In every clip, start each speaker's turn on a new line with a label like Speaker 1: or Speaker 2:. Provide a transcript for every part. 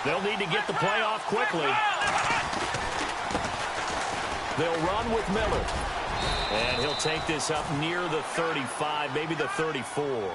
Speaker 1: They'll need to get the play off quickly. They'll run with Miller. And he'll take this up near the 35, maybe the 34.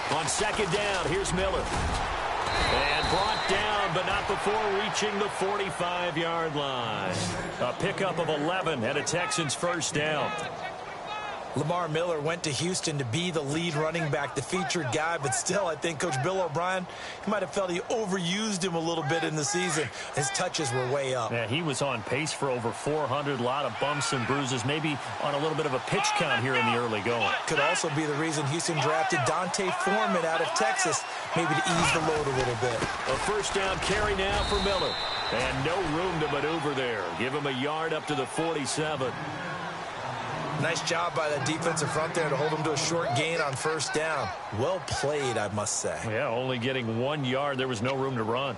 Speaker 1: On second down, here's Miller. And brought down, but not before reaching the 45-yard line. A pickup of 11 and a Texans first down.
Speaker 2: Lamar Miller went to Houston to be the lead running back, the featured guy, but still, I think Coach Bill O'Brien, he might have felt he overused him a little bit in the season. His touches were way up.
Speaker 1: Yeah, he was on pace for over 400, a lot of bumps and bruises, maybe on a little bit of a pitch count here in the early going.
Speaker 2: Could also be the reason Houston drafted Dante Foreman out of Texas, maybe to ease the load a little bit.
Speaker 1: A first down carry now for Miller. And no room to maneuver there. Give him a yard up to the 47.
Speaker 2: Nice job by the defensive front there to hold him to a short gain on first down. Well played, I must say.
Speaker 1: Yeah, only getting 1 yard. There was no room to run.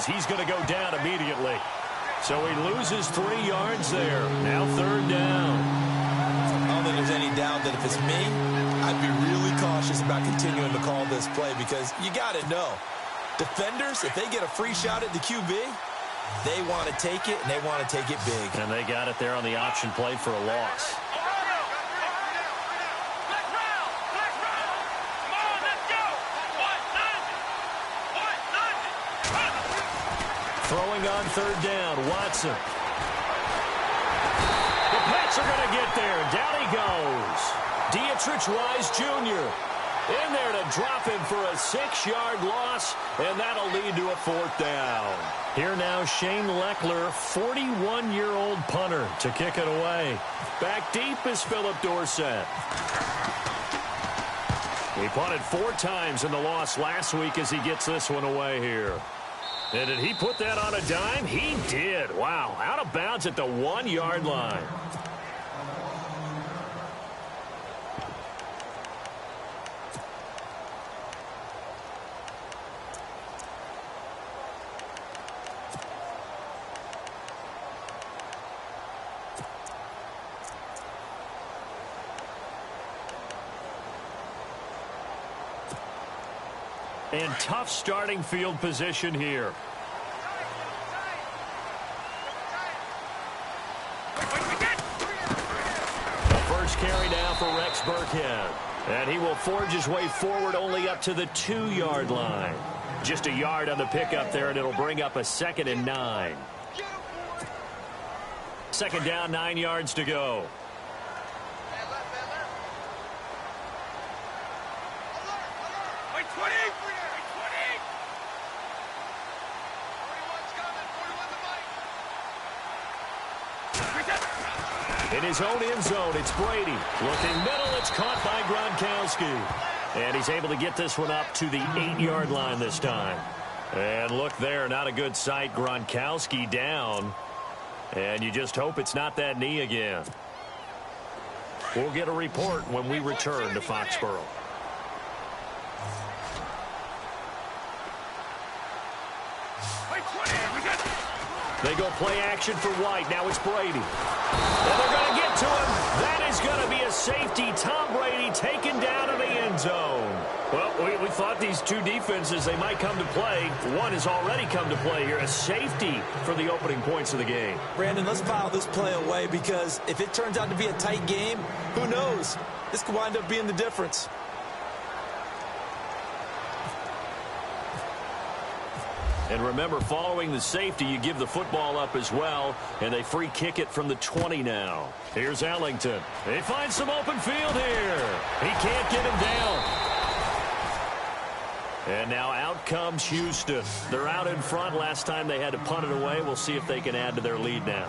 Speaker 1: He's going to go down immediately. So he loses 3 yards there. Now third down.
Speaker 2: I don't think there's any doubt that if it's me, I'd be really cautious about continuing to call this play because you got to know, defenders, if they get a free shot at the QB, they want to take it, and they want to take it big.
Speaker 1: And they got it there on the option play for a loss. Throwing on third down, Watson. The Pats are going to get there. Down he goes. Dietrich Wise Jr. in there to drop him for a 6-yard loss, and that'll lead to a fourth down. Here now, Shane Leckler, 41-year-old punter, to kick it away. Back deep is Philip Dorsett. He punted 4 times in the loss last week as he gets this one away here. And did he put that on a dime? He did. Wow. Out of bounds at the 1-yard line. And tough starting field position here. The first carry now for Rex Burkhead. And he will forge his way forward only up to the 2-yard line. Just a yard on the pickup there, and it'll bring up a 2nd and 9. Second down, 9 yards to go. In his own end zone, it's Brady. Looking middle, it's caught by Gronkowski. And he's able to get this one up to the 8-yard line this time. And look there, not a good sight. Gronkowski down. And you just hope it's not that knee again. We'll get a report when we return to Foxborough. They go play action for White. Now it's Brady. And they're going to get to him. That is going to be a safety. Tom Brady taken down in the end zone. Well, we thought these two defenses, they might come to play. One has already come to play here. A safety for the opening points of the game.
Speaker 2: Brandon, let's file this play away because if it turns out to be a tight game, who knows? This could wind up being the difference.
Speaker 1: And remember, following the safety, you give the football up as well, and they free kick it from the 20 now. Here's Ellington. They find some open field here. He can't get him down. And now out comes Houston. They're out in front. Last time they had to punt it away. We'll see if they can add to their lead now.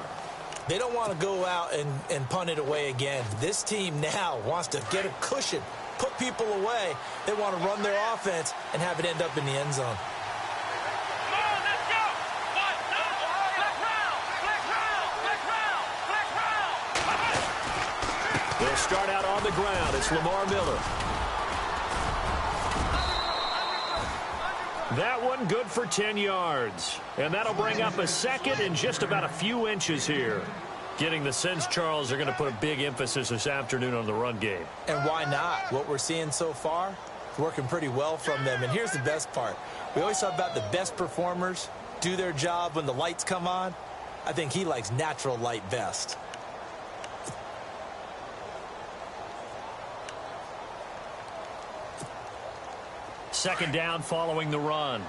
Speaker 2: They don't want to go out and punt it away again. This team now wants to get a cushion, put people away. They want to run their offense and have it end up in the end zone.
Speaker 1: They'll start out on the ground. It's Lamar Miller. That one good for 10 yards. And that'll bring up a second in just about a few inches here. Getting the sense, Charles, they're going to put a big emphasis this afternoon on the run game.
Speaker 2: And why not? What we're seeing so far is working pretty well from them. And here's the best part. We always talk about the best performers do their job when the lights come on. I think he likes natural light best.
Speaker 1: Second down following the run.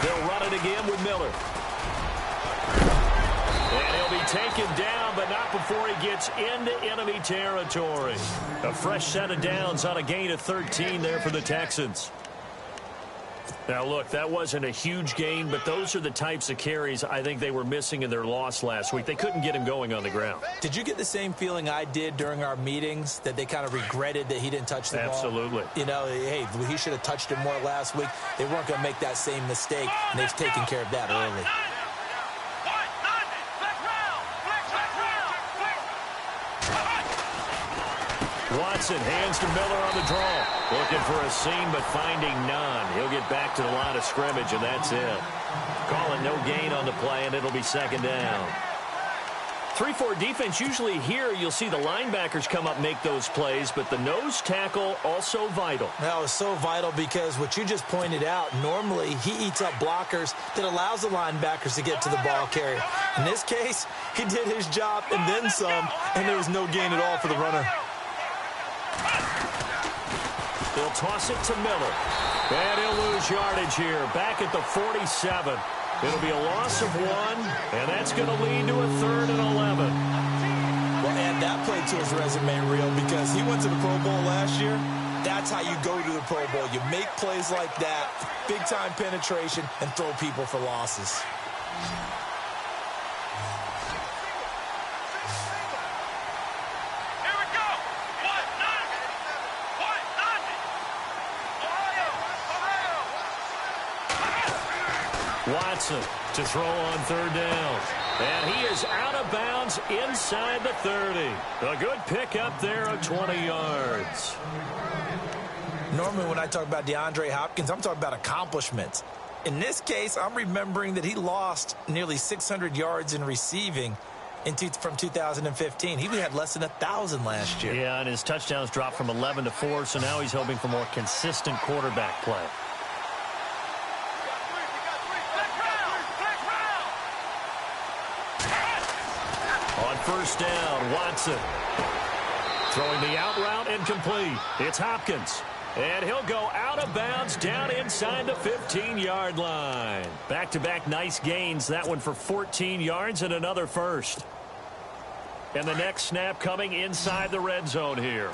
Speaker 1: They'll run it again with Miller. And he'll be taken down, but not before he gets into enemy territory. A fresh set of downs on a gain of 13 there for the Texans. Now, look, that wasn't a huge gain, but those are the types of carries I think they were missing in their loss last week. They couldn't get him going on the ground.
Speaker 2: Did you get the same feeling I did during our meetings, that they kind of regretted that he didn't touch the ball?
Speaker 1: Absolutely.
Speaker 2: You know, hey, he should have touched it more last week. They weren't going to make that same mistake, and they've taken care of that early.
Speaker 1: Watson hands to Miller on the draw. Looking for a seam, but finding none. He'll get back to the line of scrimmage, and that's it. Calling no gain on the play, and it'll be second down. 3-4 defense, usually here you'll see the linebackers come up make those plays, but the nose tackle also vital.
Speaker 2: That was so vital because what you just pointed out, normally he eats up blockers that allows the linebackers to get to the ball carrier. In this case, he did his job and then some, and there was no gain at all for the runner.
Speaker 1: They'll toss it to Miller. And he'll lose yardage here. Back at the 47. It'll be a loss of 1, and that's going to lead to a 3rd and 11.
Speaker 2: Well, add that play to his resume reel because he went to the Pro Bowl last year. That's how you go to the Pro Bowl. You make plays like that, big-time penetration, and throw people for losses.
Speaker 1: Watson to throw on 3rd down. And he is out of bounds inside the 30. A good pickup there of 20 yards.
Speaker 2: Normally when I talk about DeAndre Hopkins, I'm talking about accomplishments. In this case, I'm remembering that he lost nearly 600 yards in receiving from 2015. He had less than 1,000 last year.
Speaker 1: Yeah, and his touchdowns dropped from 11 to 4, so now he's hoping for more consistent quarterback play. First down, Watson. Throwing the out route incomplete. It's Hopkins. And he'll go out of bounds down inside the 15-yard line. Back-to-back nice gains. That one for 14 yards and another first. And the next snap coming inside the red zone here.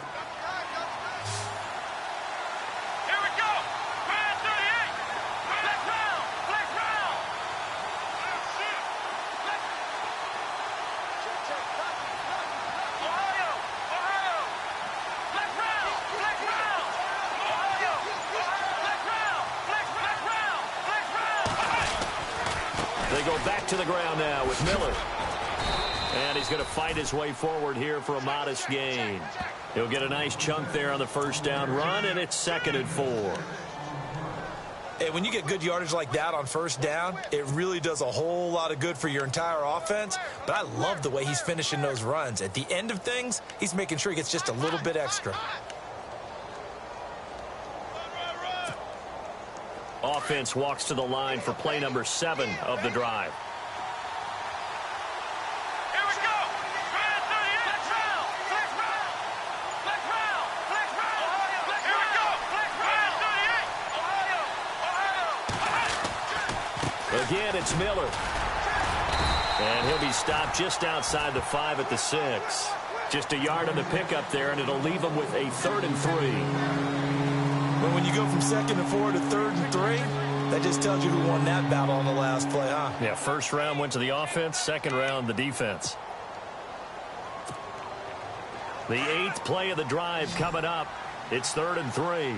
Speaker 1: To the ground now with Miller. And he's going to fight his way forward here for a modest gain. He'll get a nice chunk there on the first down run, and it's 2nd and 4.
Speaker 2: Hey, when you get good yardage like that on first down, it really does a whole lot of good for your entire offense. But I love the way he's finishing those runs. At the end of things, he's making sure he gets just a little bit extra.
Speaker 1: Offense walks to the line for play number 7 of the drive. Again, it's Miller. And he'll be stopped just outside the 5 at the 6. Just a yard on the pickup there, and it'll leave him with a 3rd and 3.
Speaker 2: Well, when you go from 2nd and 4 to 3rd and 3, that just tells you who won that battle on the last play, huh?
Speaker 1: Yeah, first round went to the offense, second round the defense. The 8th play of the drive coming up. It's 3rd and 3.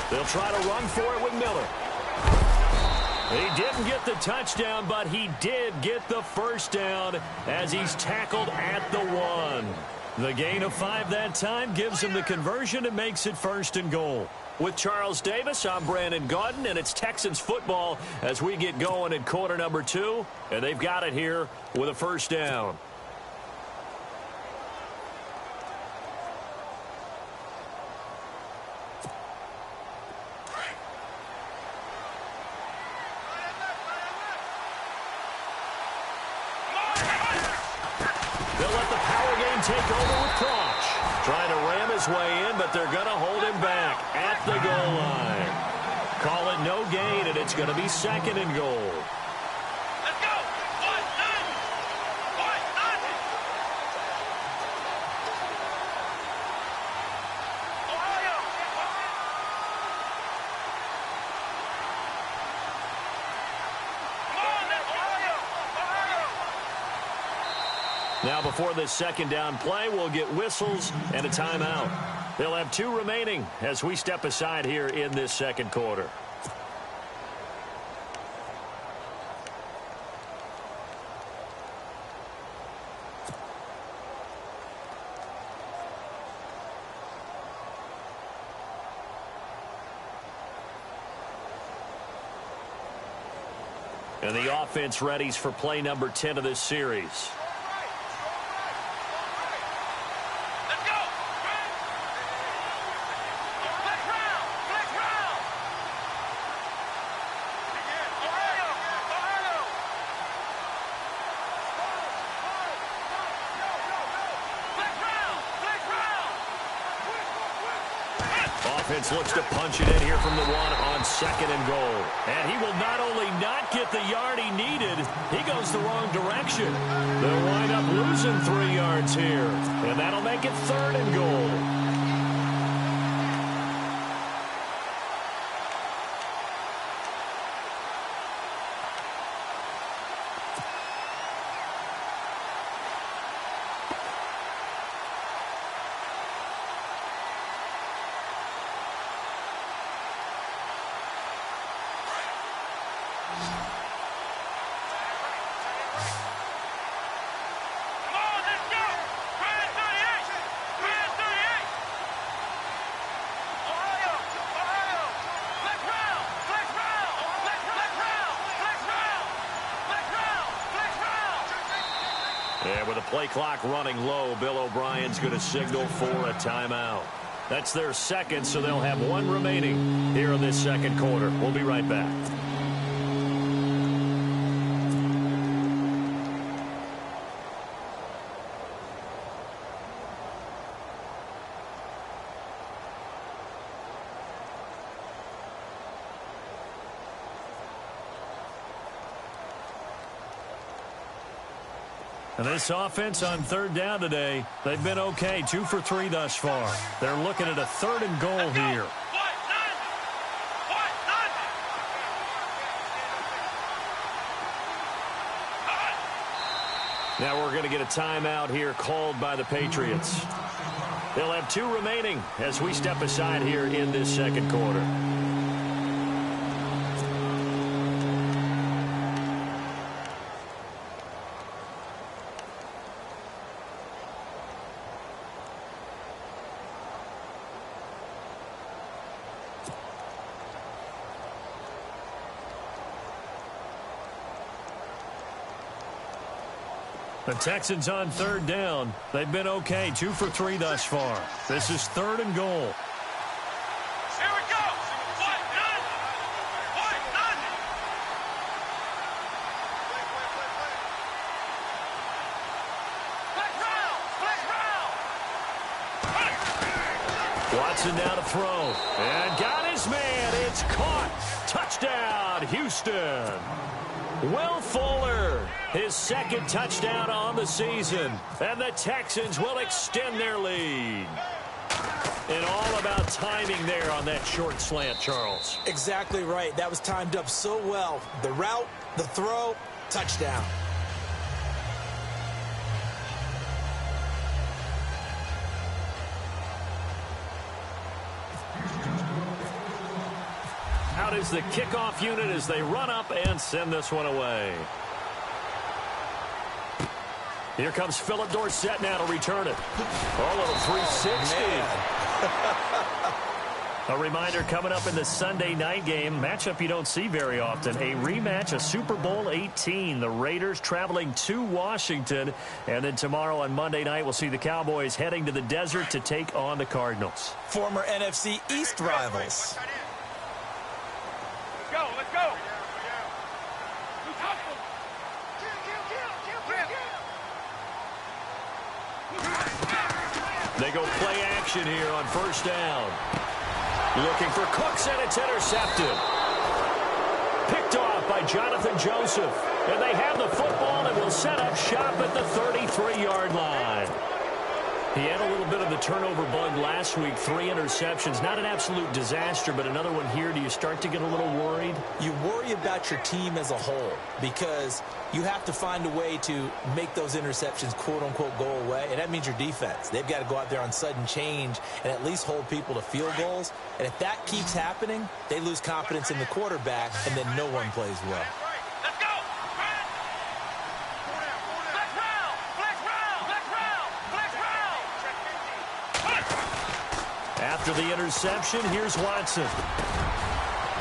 Speaker 1: They'll try to run for it with Miller. He didn't get the touchdown, but he did get the first down as he's tackled at the 1. The gain of 5 that time gives him the conversion and makes it 1st and goal. With Charles Davis, I'm Brandon Gaudin, and it's Texans football as we get going in quarter number 2, and they've got it here with a first down. Take over with Crouch. Trying to ram his way in, but they're going to hold him back at the goal line. Call it no gain, and it's going to be 2nd and goal.
Speaker 3: Let's go. 1-9.
Speaker 1: Now, before this 2nd down play, we'll get whistles and a timeout. They'll have 2 remaining as we step aside here in this 2nd quarter. And the offense readies for play number 10 of this series. Offense looks to punch it in here from the 1 on 2nd and goal. And he will not only not get the yard he needed, he goes the wrong direction. They'll wind up losing 3 yards here. And that'll make it 3rd and goal. And with the play clock running low, Bill O'Brien's going to signal for a timeout. That's their 2nd, so they'll have 1 remaining here in this 2nd quarter. We'll be right back. And this offense on 3rd down today, they've been okay, 2 for 3 thus far. They're looking at a 3rd and goal here. Now we're going to get a timeout here called by the Patriots. They'll have 2 remaining as we step aside here in this 2nd quarter. The Texans on 3rd down. They've been okay, 2 for 3 thus far. This is 3rd and goal.
Speaker 3: Here we go. 1-9.
Speaker 1: Watson now to throw. And got his man. It's caught. Touchdown, Houston. Will Fuller, his second touchdown on the season. And the Texans will extend their lead. And all about timing there on that short slant, Charles.
Speaker 2: Exactly right. That was timed up so well. The route, the throw, touchdown.
Speaker 1: Out is the kickoff unit as they run up and send this one away. Here comes Philip Dorsett now to return it. Oh, a little 360. A reminder coming up in the Sunday night game, matchup you don't see very often, a rematch of Super Bowl 18. The Raiders traveling to Washington. And then tomorrow on Monday night, we'll see the Cowboys heading to the desert to take on the Cardinals.
Speaker 2: Former NFC East rivals.
Speaker 3: Let's go.
Speaker 1: They go play action here on first down. Looking for Cooks, and it's intercepted. Picked off by Jonathan Joseph. And they have the football and will set up shop at the 33-yard line. He had a little bit of the turnover bug last week, 3 interceptions. Not an absolute disaster, but another one here. Do you start to get a little worried?
Speaker 2: You worry about your team as a whole because you have to find a way to make those interceptions, quote-unquote, go away, and that means your defense. They've got to go out there on sudden change and at least hold people to field goals. And if that keeps happening, they lose confidence in the quarterback, and then no one plays well.
Speaker 3: Let's go.
Speaker 1: After the interception, here's Watson.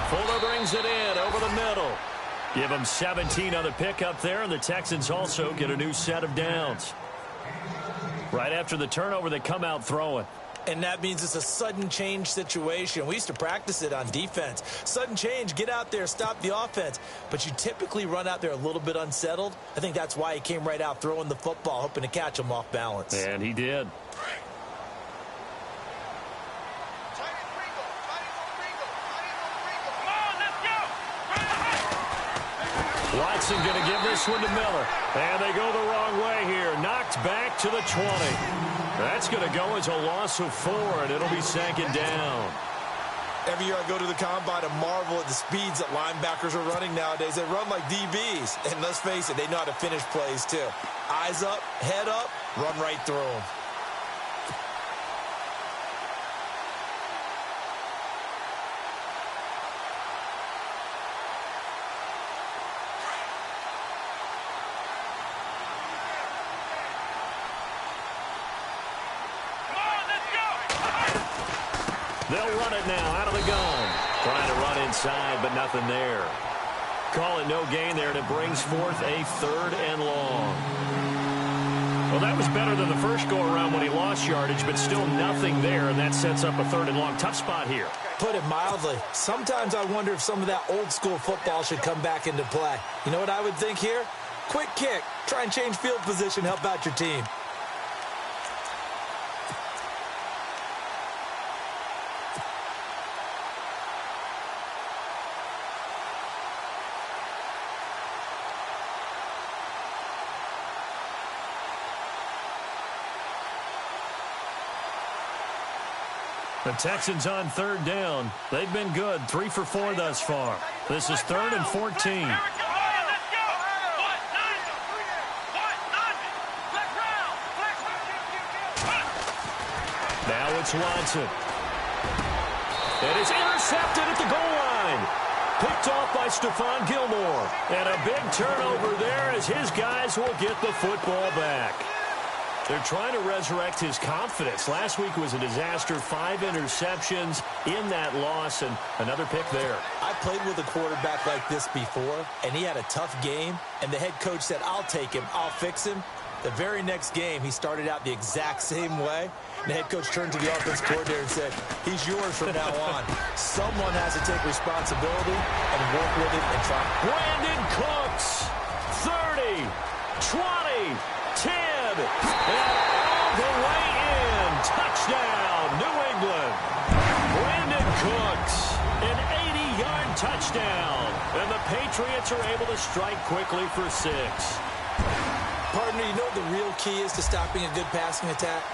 Speaker 1: Fuller brings it in over the middle. Give him 17 on the pickup there, and the Texans also get a new set of downs. Right after the turnover, they come out throwing.
Speaker 2: And that means it's a sudden change situation. We used to practice it on defense. Sudden change, get out there, stop the offense. But you typically run out there a little bit unsettled. I think that's why he came right out throwing the football, hoping to catch him off balance.
Speaker 1: And he did. Watson going to give this one to Miller. And they go the wrong way here. Knocked back to the 20. That's going to go as a loss of 4, and it'll be second down.
Speaker 2: Every year I go to the combine and marvel at the speeds that linebackers are running nowadays. They run like DBs. And let's face it, they know how to finish plays too. Eyes up, head up, run right through them.
Speaker 1: They'll run it now out of the gun. Trying to run inside, but nothing there. Call it no gain there, and it brings forth a 3rd and long. Well, that was better than the first go-around when he lost yardage, but still nothing there, and that sets up a 3rd and long. Tough spot here.
Speaker 2: Put it mildly. Sometimes I wonder if some of that old-school football should come back into play. You know what I would think here? Quick kick. Try and change field position, help out your team.
Speaker 1: The Texans on 3rd down. They've been good, 3 for 4 thus far. This is 3rd and 14. Now it's Watson. It is intercepted at the goal line. Picked off by Stephon Gilmore. And a big turnover there as his guys will get the football back. They're trying to resurrect his confidence. Last week was a disaster. 5 interceptions in that loss, and another pick there.
Speaker 2: I played with a quarterback like this before, and he had a tough game, and the head coach said, I'll take him, I'll fix him. The very next game, he started out the exact same way. And the head coach turned to the offense coordinator and said, he's yours from now on. Someone has to take responsibility and work with it and try.
Speaker 1: Brandon Cooks, 30, 20, 10, and the way in. Touchdown, New England. Brandon Cooks, an 80-yard touchdown. And the Patriots are able to strike quickly for 6.
Speaker 2: Partner, you know what the real key is to stopping a good passing attack?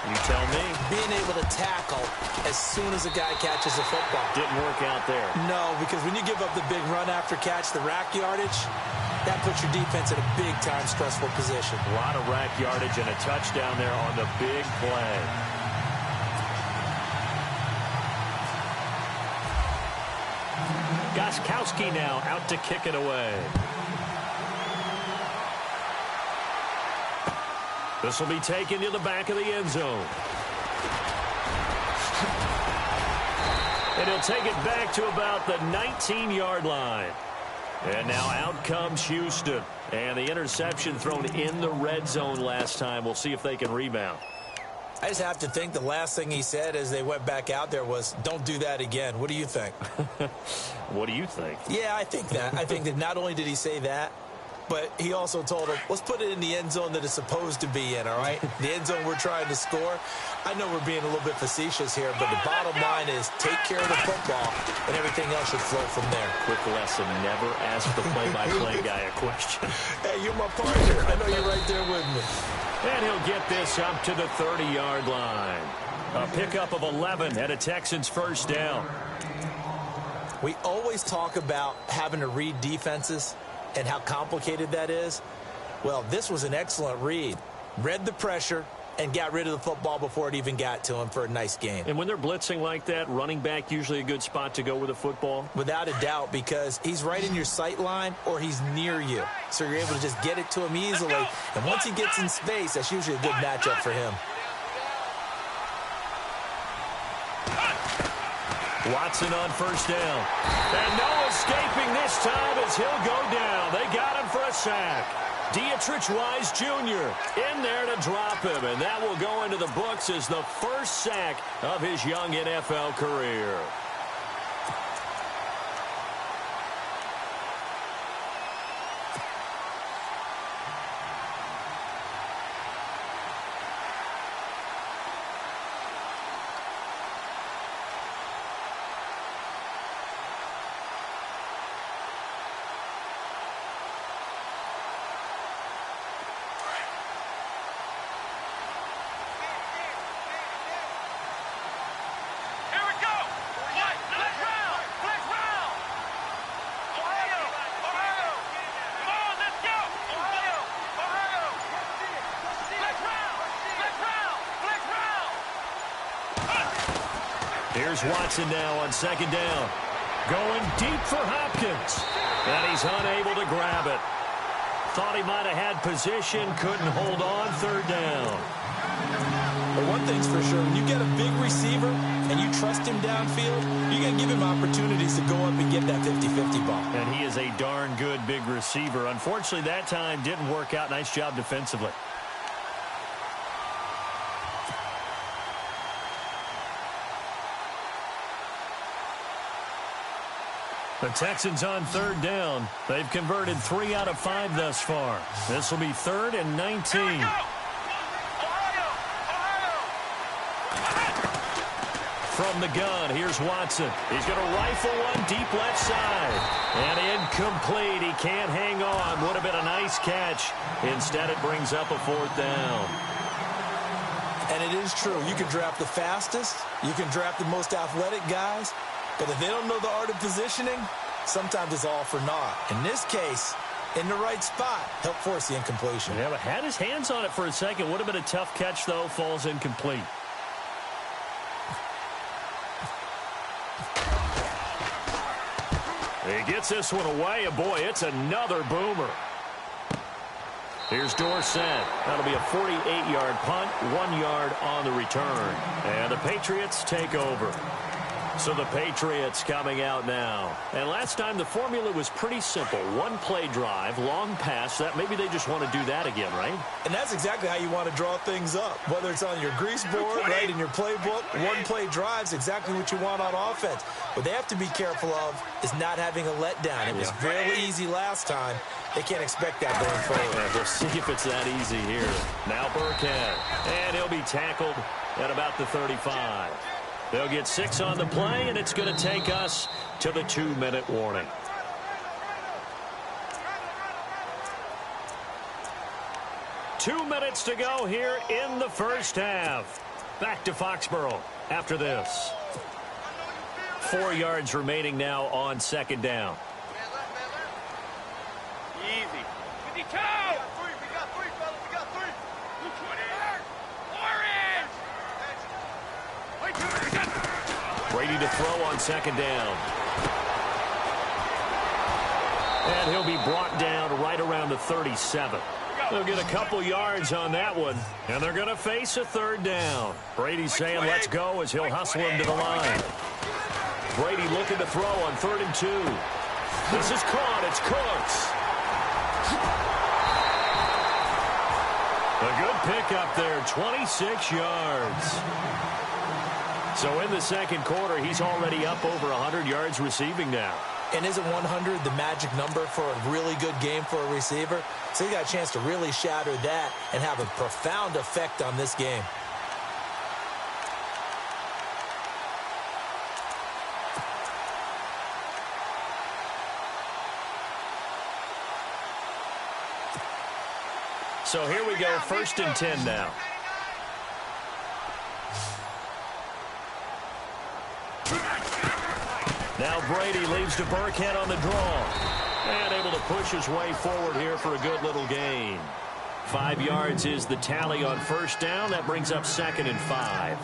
Speaker 1: You tell me.
Speaker 2: Being able to tackle as soon as a guy catches a football.
Speaker 1: Didn't work out there.
Speaker 2: No, because when you give up the big run after catch, the rack yardage, that puts your defense in a big-time stressful position.
Speaker 1: A lot of rack yardage and a touchdown there on the big play. Gostkowski now out to kick it away. This will be taken to the back of the end zone. And he'll take it back to about the 19-yard line. And now out comes Houston. And the interception thrown in the red zone last time. We'll see if they can rebound.
Speaker 2: I just have to think the last thing he said as they went back out there was, don't do that again. What do you think?
Speaker 1: What do you think?
Speaker 2: Yeah, I think that. I think that not only did he say that, but he also told him, let's put it in the end zone that it's supposed to be in, all right? The end zone we're trying to score. I know we're being a little bit facetious here, but the bottom line is take care of the football, and everything else should flow from there.
Speaker 1: Quick lesson, never ask the play-by-play guy a question.
Speaker 2: Hey, you're my partner. I know you're right there with me.
Speaker 1: And he'll get this up to the 30-yard line. A pickup of 11 and a Texans first down.
Speaker 2: We always talk about having to read defenses and how complicated that is. Well, this was an excellent read. Read the pressure and got rid of the football before it even got to him for a nice game.
Speaker 1: And when they're blitzing like that, running back usually a good spot to go with the football?
Speaker 2: Without a doubt, because he's right in your sight line or he's near you. So you're able to just get it to him easily. And once he gets in space, that's usually a good matchup for him.
Speaker 1: Watson on first down. And no escaping this time as he'll go down. They got him for a sack. Dietrich Wise Jr. in there to drop him. And that will go into the books as the first sack of his young NFL career. Here's Watson now on second down. Going deep for Hopkins. And he's unable to grab it. Thought he might have had position, couldn't hold on, third down.
Speaker 2: Well, one thing's for sure, when you get a big receiver and you trust him downfield, you're going to give him opportunities to go up and get that 50-50 ball.
Speaker 1: And he is a darn good big receiver. Unfortunately, that time didn't work out. Nice job defensively. The Texans on third down. They've converted 3 out of 5 thus far. This will be 3rd and 19. From the gun, here's Watson. He's going to rifle one deep left side. And incomplete. He can't hang on. Would have been a nice catch. Instead, it brings up a 4th down.
Speaker 2: And it is true. You can draft the fastest. You can draft the most athletic guys. But if they don't know the art of positioning, sometimes it's all for naught. In this case, in the right spot, help force the incompletion.
Speaker 1: Yeah, but had his hands on it for a second. Would have been a tough catch, though. Falls incomplete. He gets this one away, and boy, it's another boomer. Here's Dorsett. That'll be a 48-yard punt, 1 yard on the return. And the Patriots take over. So the Patriots coming out now. And last time the formula was pretty simple. One play drive, long pass. That maybe they just want to do that again, right?
Speaker 2: And that's exactly how you want to draw things up. Whether it's on your grease board, right, in your playbook, one play drive is exactly what you want on offense. What they have to be careful of is not having a letdown. It was fairly easy last time. They can't expect that going forward.
Speaker 1: We'll see if it's that easy here. Now Burkhead. And he'll be tackled at about the 35. They'll get 6 on the play, and it's going to take us to the 2-minute warning. Two minutes to go here in the first half. Back to Foxborough after this. 4 yards remaining now on second down.
Speaker 3: Easy. 52. We got three, fellas. We got three.
Speaker 1: Brady to throw on second down. And he'll be brought down right around the 37. They'll get a couple yards on that one, and they're going to face a third down. Brady's saying let's go as he'll hustle him to the line. Brady looking to throw on 3rd and 2. This is caught. It's Cooks. A good pickup there, 26 yards. So in the second quarter, he's already up over 100 yards receiving now.
Speaker 2: And isn't 100 the magic number for a really good game for a receiver? So he got a chance to really shatter that and have a profound effect on this game.
Speaker 1: So here we go, 1st and 10 now. Now Brady leaves to Burkhead on the draw. And able to push his way forward here for a good little gain. 5 yards is the tally on first down. That brings up 2nd and 5.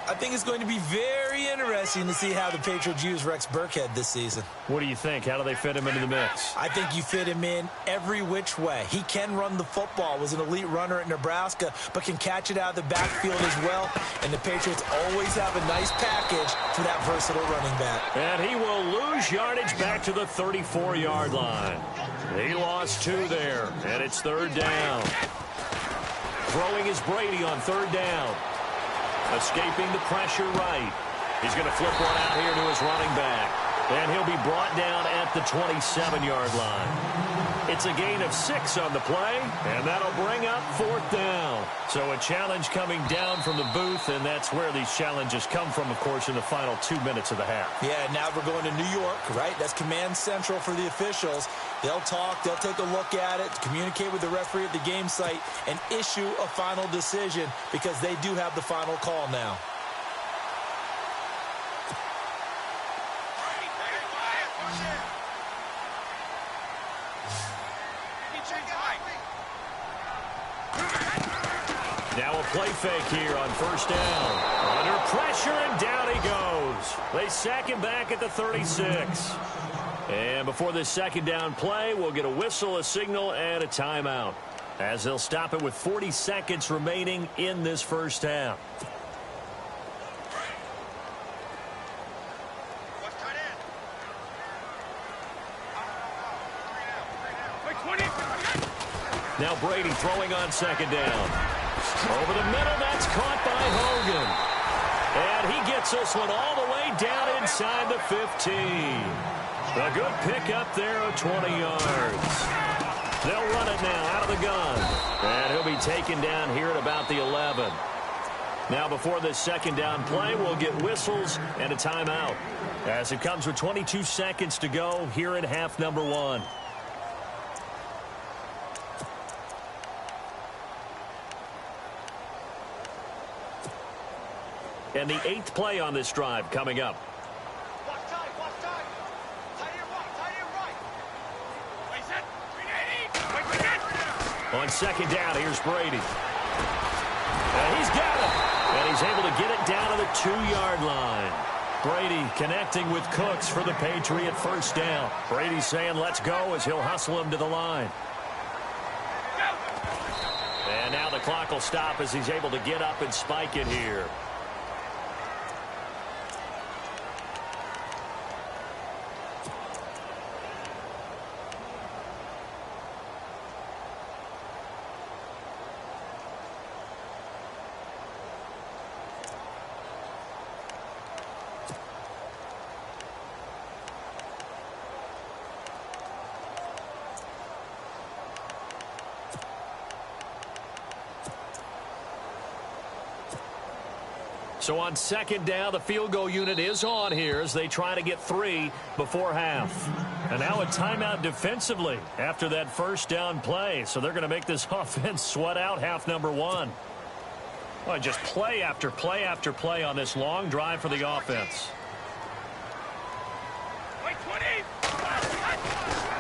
Speaker 2: I think it's going to be very interesting to see how the Patriots use Rex Burkhead this season.
Speaker 1: What do you think? How do they fit him into the mix?
Speaker 2: I think you fit him in every which way. He can run the football, was an elite runner at Nebraska, but can catch it out of the backfield as well. And the Patriots always have a nice package for that versatile running back.
Speaker 1: And he will lose yardage back to the 34-yard line. He lost 2 there, and it's 3rd down. Throwing is Brady on 3rd down. Escaping the pressure right. He's going to flip one out here to his running back. And he'll be brought down at the 27-yard line. It's a gain of 6 on the play, and that'll bring up 4th down. So a challenge coming down from the booth, and that's where these challenges come from, of course, in the final 2 minutes of the half.
Speaker 2: Yeah, now we're going to New York, right? That's command central for the officials. They'll talk, they'll take a look at it, communicate with the referee at the game site, and issue a final decision because they do have the final call now.
Speaker 1: Now a play fake here on first down. Under pressure, and down he goes. They sack him back at the 36. And before this second down play, we'll get a whistle, a signal, and a timeout, as they'll stop it with 40 seconds remaining in this first half. Now Brady throwing on second down. Over the middle, that's caught by Hogan. And he gets this one all the way down inside the 15. A good pickup there of 20 yards. They'll run it now out of the gun. And he'll be taken down here at about the 11. Now before this second down play, we'll get whistles and a timeout, as it comes with 22 seconds to go here in half number 1. And the 8th play on this drive coming up. On second down, here's Brady. And he's got it. And he's able to get it down to the 2-yard line. Brady connecting with Cooks for the Patriot first down. Brady's saying let's go as he'll hustle him to the line. And now the clock will stop as he's able to get up and spike it here. So on second down, the field goal unit is on here as they try to get 3 before half. And now a timeout defensively after that first down play. So they're going to make this offense sweat out half number 1. Well, just play after play after play on this long drive for the offense.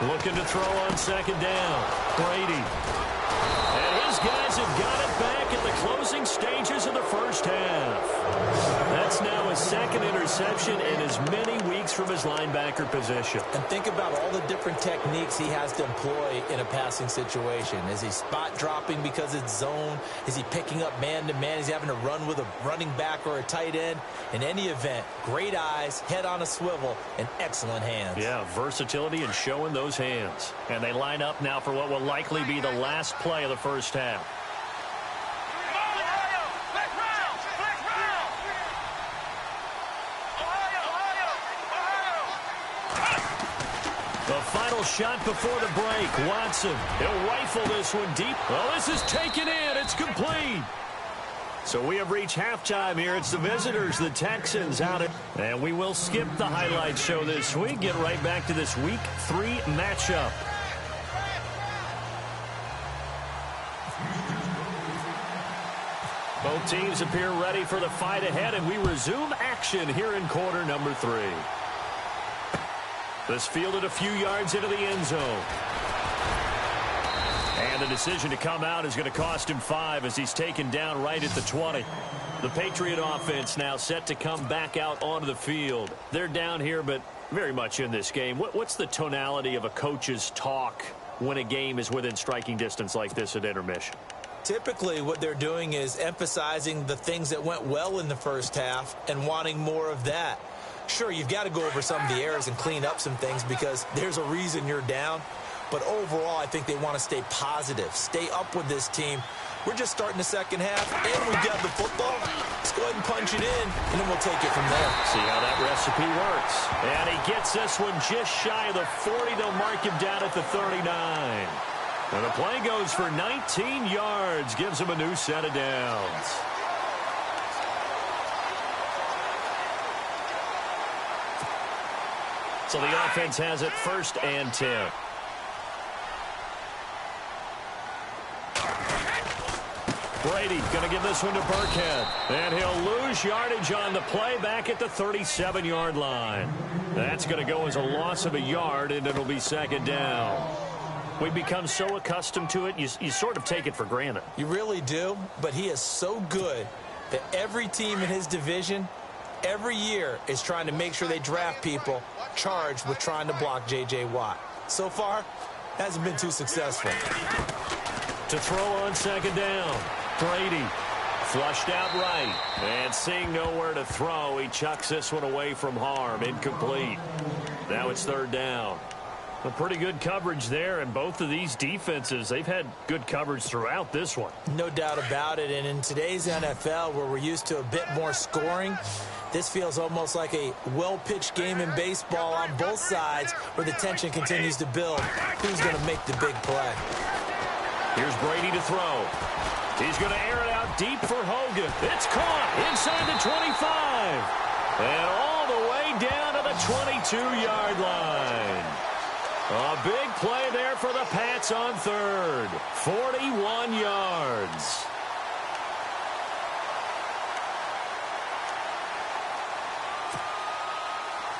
Speaker 1: Looking to throw on second down. Brady. And his guys have got it back in the closing stages of the first half. That's now his second interception in as many weeks from his linebacker position.
Speaker 2: And think about all the different techniques he has to employ in a passing situation. Is he spot dropping because it's zone? Is he picking up man-to-man? Is he having to run with a running back or a tight end? In any event, great eyes, head on a swivel, and excellent hands.
Speaker 1: Yeah, versatility and showing those hands. And they line up now for what will likely be the last play of the first half. The final shot before the break. Watson, he'll rifle this one deep. Well, this is taken in. It's complete. So we have reached halftime here. It's the visitors, the Texans, out it. And we will skip the highlight show this week. Get right back to this Week 3 matchup. Both teams appear ready for the fight ahead, and we resume action here in quarter number 3. This fielded a few yards into the end zone. And the decision to come out is going to cost him 5 as he's taken down right at the 20. The Patriot offense now set to come back out onto the field. They're down here, but very much in this game. What's the tonality of a coach's talk when a game is within striking distance like this at intermission?
Speaker 2: Typically, what they're doing is emphasizing the things that went well in the first half and wanting more of that. Sure, you've got to go over some of the errors and clean up some things because there's a reason you're down. But overall, I think they want to stay positive, stay up with this team. We're just starting the second half, and we've got the football. Let's go ahead and punch it in, and then we'll take it from there.
Speaker 1: See how that recipe works. And he gets this one just shy of the 40. They'll mark him down at the 39. And the play goes for 19 yards, gives him a new set of downs. So the offense has it 1st and 10. Brady going to give this one to Burkhead. And he'll lose yardage on the play back at the 37-yard line. That's going to go as a loss of a yard, and it'll be second down. We've become so accustomed to it, you sort of take it for granted.
Speaker 2: You really do, but he is so good that every team in his division every year is trying to make sure they draft people charged with trying to block J.J. Watt. So far, hasn't been too successful.
Speaker 1: To throw on second down, Brady flushed out right. And seeing nowhere to throw, he chucks this one away from harm. Incomplete. Now it's 3rd down. A pretty good coverage there, and both of these defenses, they've had good coverage throughout this one.
Speaker 2: No doubt about it, and in today's NFL, where we're used to a bit more scoring, this feels almost like a well-pitched game in baseball on both sides where the tension continues to build. Who's going to make the big play?
Speaker 1: Here's Brady to throw. He's going to air it out deep for Hogan. It's caught inside the 25. And all the way down to the 22-yard line. A big play there for the Pats on 3rd. 41 yards.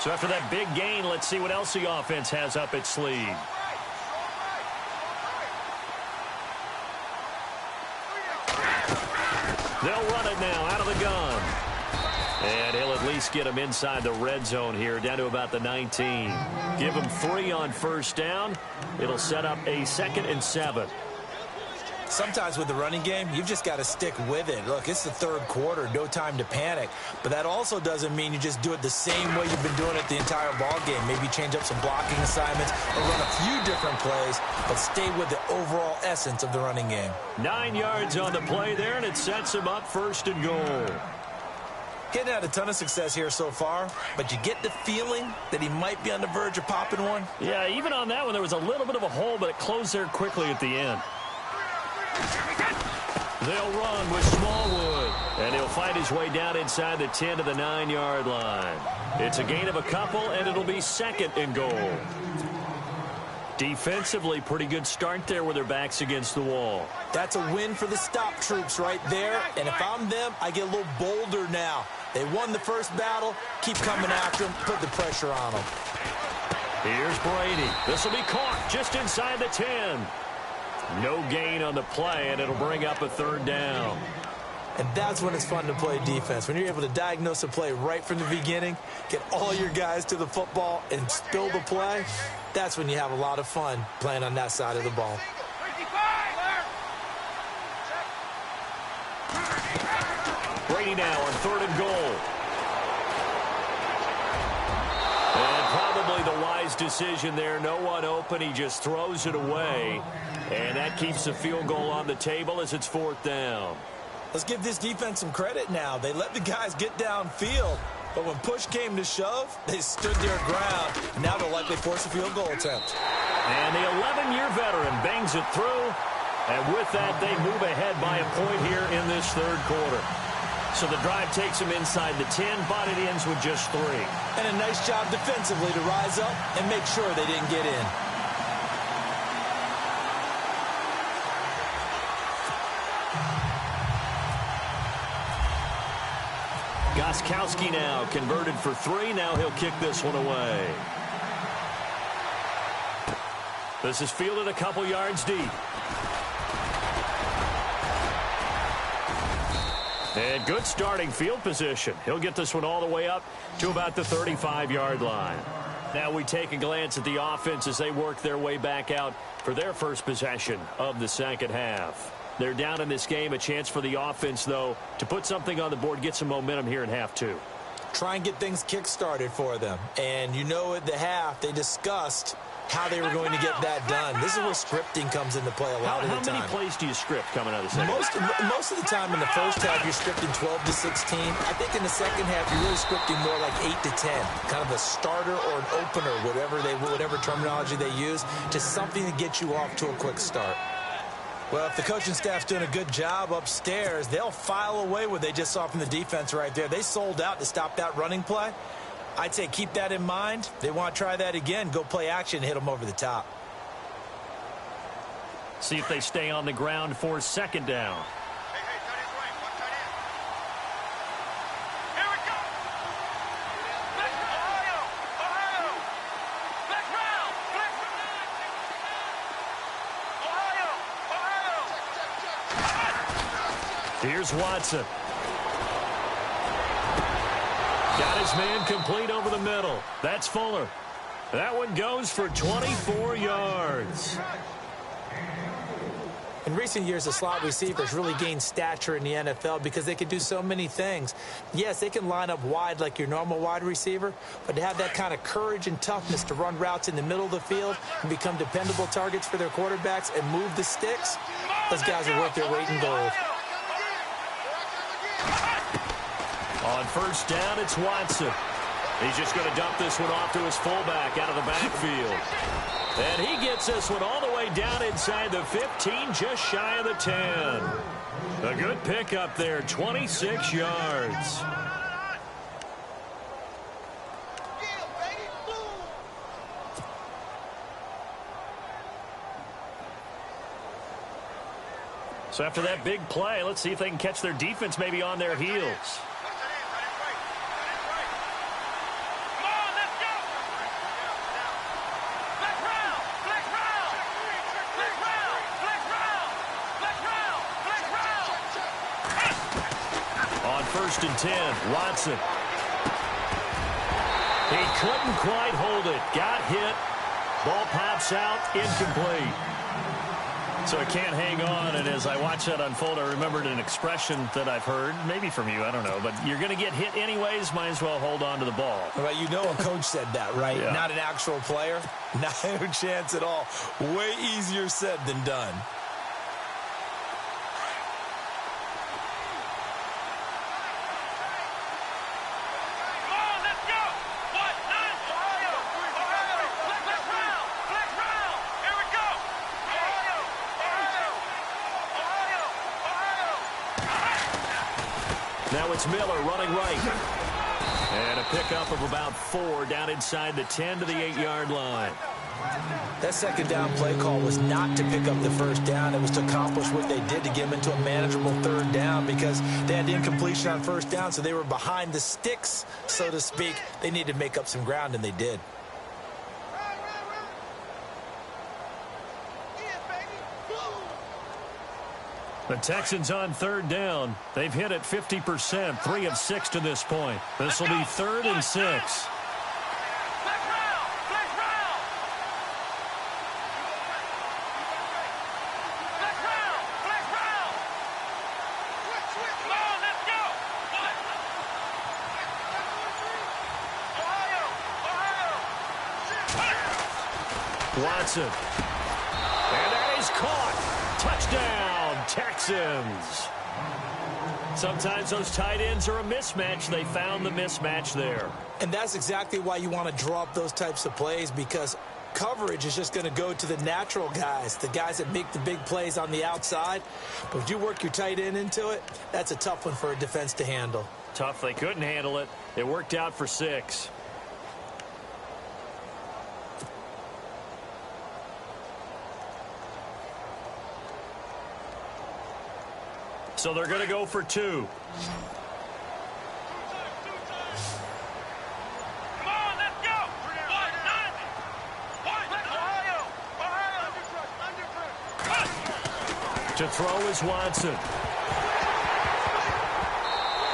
Speaker 1: So after that big gain, let's see what else the offense has up its sleeve. They'll run it now out of the gun. And he'll at least get him inside the red zone here, down to about the 19. Give him 3 on 1st down. It'll set up a 2nd and 7.
Speaker 2: Sometimes with the running game, you've just got to stick with it. Look, it's the 3rd quarter, no time to panic. But that also doesn't mean you just do it the same way you've been doing it the entire ball game. Maybe change up some blocking assignments or run a few different plays, but stay with the overall essence of the running game.
Speaker 1: 9 yards on the play there, and it sets him up 1st and goal.
Speaker 2: Getting had a ton of success here so far, but you get the feeling that he might be on the verge of popping one.
Speaker 1: Yeah, even on that one, there was a little bit of a hole, but it closed there quickly at the end. They'll run with Smallwood, and he'll fight his way down inside the 10 to the 9-yard line. It's a gain of a couple, and it'll be second and goal. Defensively, pretty good start there with their backs against the wall.
Speaker 2: That's a win for the stop troops right there, and if I'm them, I get a little bolder now. They won the first battle. Keep coming after them. Put the pressure on them.
Speaker 1: Here's Brady. This will be caught just inside the 10. No gain on the play, and it'll bring up a third down.
Speaker 2: And that's when it's fun to play defense. When you're able to diagnose a play right from the beginning, get all your guys to the football, and spill the play, that's when you have a lot of fun playing on that side of the ball.
Speaker 1: Brady now on third and goal. And probably the wise decision there. No one open. He just throws it away. And that keeps the field goal on the table as it's fourth down.
Speaker 2: Let's give this defense some credit now. They let the guys get downfield. But when push came to shove, they stood their ground. Now they'll likely force a field goal attempt.
Speaker 1: And the 11-year veteran bangs it through. And with that, they move ahead by a point here in this third quarter. So the drive takes them inside the 10, but it ends with just 3.
Speaker 2: And a nice job defensively to rise up and make sure they didn't get in.
Speaker 1: Gostkowski now converted for 3. Now he'll kick this one away. This is fielded a couple yards deep. And good starting field position. He'll get this one all the way up to about the 35-yard line. Now we take a glance at the offense as they work their way back out for their first possession of the second half. They're down in this game. A chance for the offense, though, to put something on the board, get some momentum here in half 2.
Speaker 2: Try and get things kick-started for them. And you know at the half, they discussed how they were going to get that done. This is where scripting comes into play a lot of the time.
Speaker 1: How many plays do you script coming out of the second
Speaker 2: Most of the time in the first half, you're scripting 12 to 16. I think in the second half, you're really scripting more like 8 to 10. Kind of a starter or an opener, whatever terminology they use, to something to get you off to a quick start. Well, if the coaching staff's doing a good job upstairs, they'll file away what they just saw from the defense right there. They sold out to stop that running play. I'd say keep that in mind. They want to try that again. Go play action and hit them over the top.
Speaker 1: See if they stay on the ground for second down. Here's Watson. Got his man complete over the middle. That's Fuller. That one goes for 24 yards.
Speaker 2: In recent years, the slot receivers really gained stature in the NFL because they can do so many things. Yes, they can line up wide like your normal wide receiver, but to have that kind of courage and toughness to run routes in the middle of the field and become dependable targets for their quarterbacks and move the sticks, those guys are worth their weight in gold.
Speaker 1: On first down, it's Watson. He's just going to dump this one off to his fullback out of the backfield. And he gets this one all the way down inside the 15, just shy of the 10. A good pickup there, 26 yards. So after that big play, let's see if they can catch their defense maybe on their heels. First and 10, Watson. He couldn't quite hold it. Got hit. Ball pops out, incomplete. So it can't hang on, and as I watch that unfold, I remembered an expression that I've heard, maybe from you, I don't know, but you're going to get hit anyways, might as well hold on to the ball.
Speaker 2: Well, you know a coach said that, right? Yeah. Not an actual player. No chance at all. Way easier said than done.
Speaker 1: Now it's Miller running right. And a pickup of about 4 down inside the 10 to the 8-yard line.
Speaker 2: That second down play call was not to pick up the first down. It was to accomplish what they did to get them into a manageable third down because they had the incompletion on first down, so they were behind the sticks, so to speak. They needed to make up some ground, and they did.
Speaker 1: The Texans on third down. They've hit it 50%, 3 of 6 to this point. This will be 3rd and 6. Watson. And that is caught. Touchdown, Texans. Sometimes those tight ends are a mismatch. They found the mismatch there.
Speaker 2: And that's exactly why you want to draw up those types of plays, because coverage is just going to go to the natural guys, the guys that make the big plays on the outside. But if you work your tight end into it, that's a tough one for a defense to handle.
Speaker 1: Tough. They couldn't handle it. It worked out for 6. So they're going to go for 2.
Speaker 3: Come on, let's go.
Speaker 1: To throw is Watson.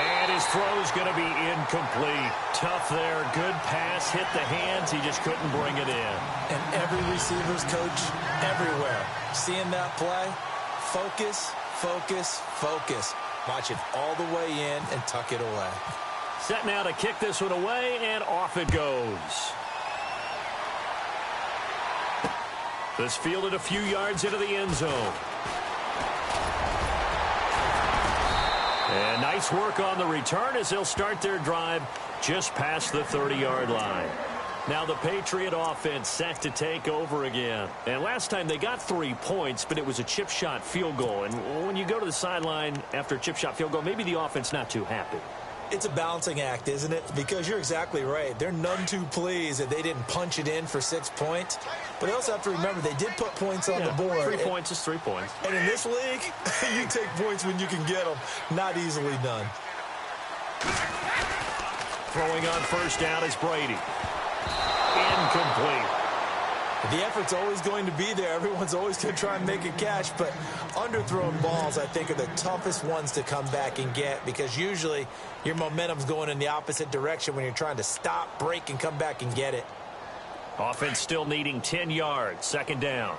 Speaker 1: And his throw is going to be incomplete. Tough there. Good pass. Hit the hands. He just couldn't bring it in.
Speaker 2: And every receiver's coach everywhere, seeing that play, focus, focus, focus. Watch it all the way in and tuck it away.
Speaker 1: Set now to kick this one away, and off it goes. This fielded a few yards into the end zone. And nice work on the return as they'll start their drive just past the 30-yard line. Now the Patriot offense set to take over again. And last time they got 3 points, but it was a chip shot field goal. And when you go to the sideline after a chip shot field goal, maybe the offense not too happy.
Speaker 2: It's a balancing act, isn't it? Because you're exactly right. They're none too pleased that they didn't punch it in for 6 points. But they also have to remember they did put points on the board.
Speaker 1: 3 points is 3 points.
Speaker 2: And in this league, you take points when you can get them. Not easily done.
Speaker 1: Throwing on first down is Brady. Incomplete.
Speaker 2: The effort's always going to be there. Everyone's always going to try and make a catch, but underthrown balls, I think, are the toughest ones to come back and get because usually your momentum's going in the opposite direction when you're trying to stop, break, and come back and get it.
Speaker 1: Offense still needing 10 yards. Second down.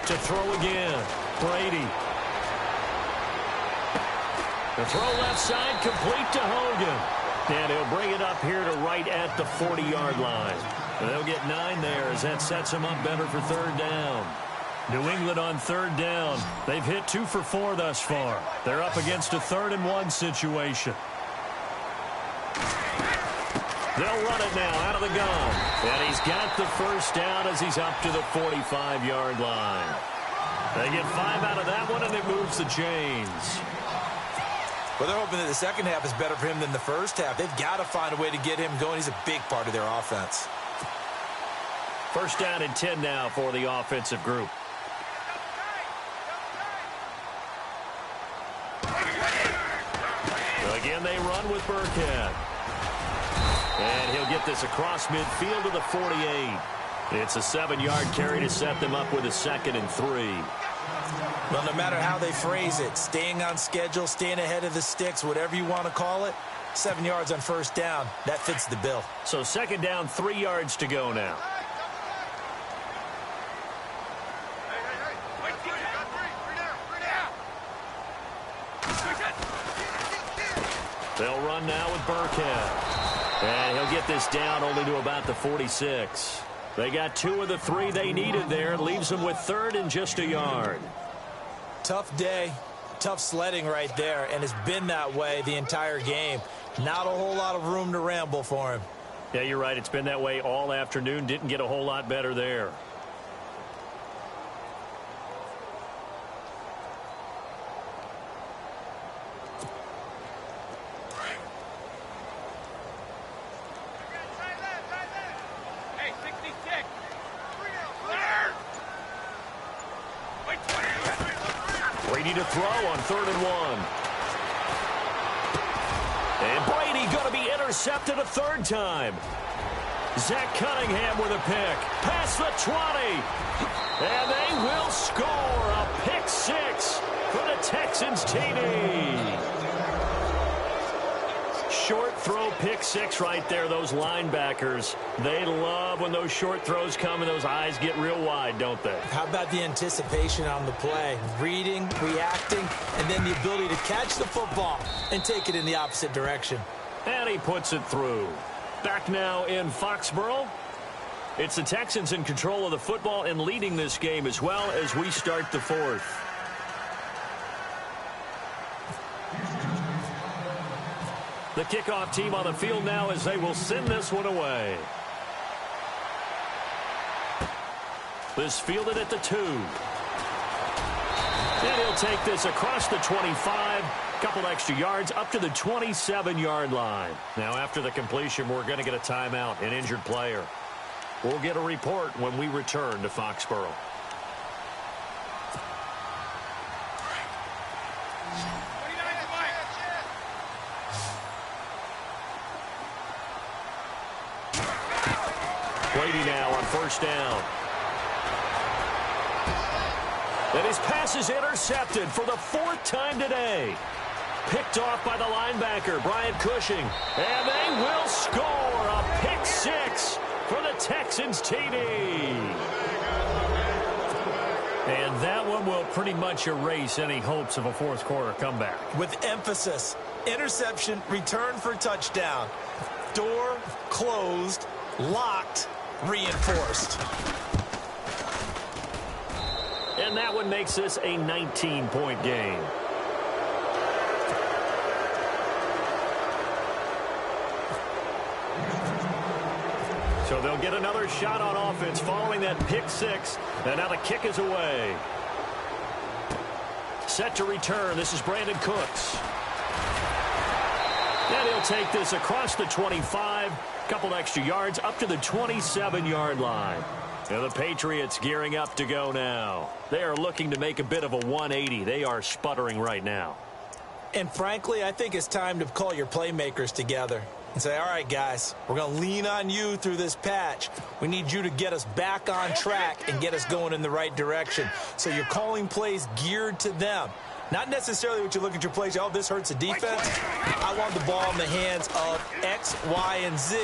Speaker 1: To throw again. Brady. The throw left side, complete to Hogan. And he'll bring it up here to right at the 40-yard line. And they'll get 9 there as that sets them up better for third down. New England on third down. They've hit 2 for 4 thus far. They're up against a 3rd and 1 situation. They'll run it now out of the gun. And he's got the first down as he's up to the 45-yard line. They get 5 out of that one, and it moves the chains.
Speaker 2: Well, they're hoping that the second half is better for him than the first half. They've got to find a way to get him going. He's a big part of their offense.
Speaker 1: First down and 10 now for the offensive group. Again, they run with Burkhead. And he'll get this across midfield to the 48. It's a 7-yard carry to set them up with a 2nd and 3.
Speaker 2: Well, no matter how they phrase it, staying on schedule, staying ahead of the sticks, whatever you want to call it, 7 yards on first down, that fits the bill.
Speaker 1: So second down, 3 yards to go now. They'll run now with Burkhead. And he'll get this down only to about the 46. They got 2 of the 3 they needed there. Leaves them with 3rd and just a yard.
Speaker 2: Tough day, tough sledding right there, and it's been that way the entire game. Not a whole lot of room to ramble for him.
Speaker 1: Yeah, you're right. It's been that way all afternoon. Didn't get a whole lot better there. Brady to throw on 3rd and 1. And Brady going to be intercepted a 3rd time. Zach Cunningham with a pick. Past the 20. And they will score a pick 6 for the Texans TD. Short throw pick 6 right there. Those linebackers, they love when those short throws come and those eyes get real wide, don't they?
Speaker 2: How about the anticipation on the play? Reading, reacting, and then the ability to catch the football and take it in the opposite direction.
Speaker 1: And he puts it through. Back now in Foxborough. It's the Texans in control of the football and leading this game as well as we start the 4th. The kickoff team on the field now as they will send this one away. This fielded at the 2. And he'll take this across the 25. Couple extra yards up to the 27-yard line. Now after the completion, we're going to get a timeout, an injured player. We'll get a report when we return to Foxborough. Brady now on 1st down. And his pass is intercepted for the 4th time today. Picked off by the linebacker, Bryant Cushing. And they will score a pick 6 for the Texans TD. And that one will pretty much erase any hopes of a 4th quarter comeback.
Speaker 2: With emphasis, interception, return for touchdown. Door closed, locked, reinforced.
Speaker 1: And that one makes this a 19-point game. So they'll get another shot on offense following that pick 6. And now the kick is away. Set to return. This is Brandon Cooks. And he'll take this across the 25. Couple extra yards up to the 27-yard line. And the Patriots gearing up to go now. They are looking to make a bit of a 180. They are sputtering right now.
Speaker 2: And frankly, I think it's time to call your playmakers together and say, all right, guys, we're going to lean on you through this patch. We need you to get us back on track and get us going in the right direction. So you're calling plays geared to them. Not necessarily what you look at your plays, oh, this hurts the defense. I want the ball in the hands of X, Y, and Z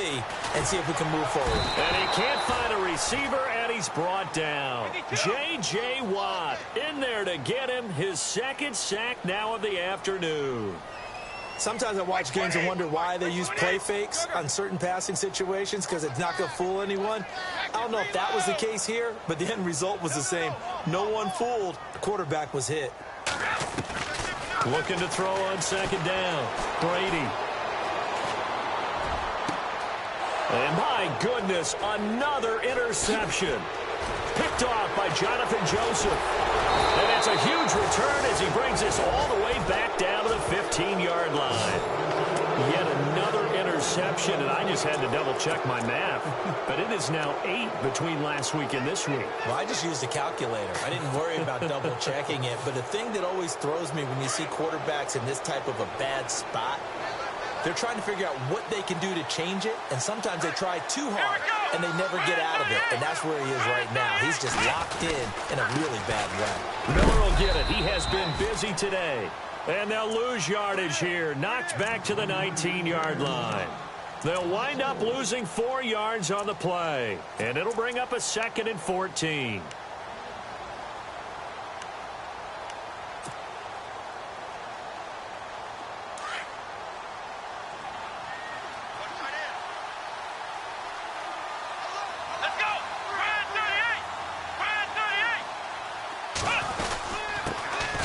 Speaker 2: and see if we can move forward.
Speaker 1: And he can't find a receiver, and he's brought down. J.J. Watt in there to get him his 2nd sack now of the afternoon.
Speaker 2: Sometimes I watch games and wonder why they use play fakes on certain passing situations because it's not going to fool anyone. I don't know if that was the case here, but the end result was the same. No one fooled. The quarterback was hit.
Speaker 1: Looking to throw on 2nd down. Brady. And my goodness, another interception. Picked off by Jonathan Joseph. And it's a huge return as he brings this all the way back down to the 15-yard line. Yet another interception, and I just had to double-check my math. But it is now 8 between last week and this week.
Speaker 2: Well, I just used a calculator. I didn't worry about double-checking it. But the thing that always throws me when you see quarterbacks in this type of a bad spot, they're trying to figure out what they can do to change it, and sometimes they try too hard, and they never get out of it, and that's where he is right now. He's just locked in a really bad way.
Speaker 1: Miller will get it. He has been busy today. And they'll lose yardage here. Knocked back to the 19-yard line. They'll wind up losing 4 yards on the play, and it'll bring up a 2nd and 14.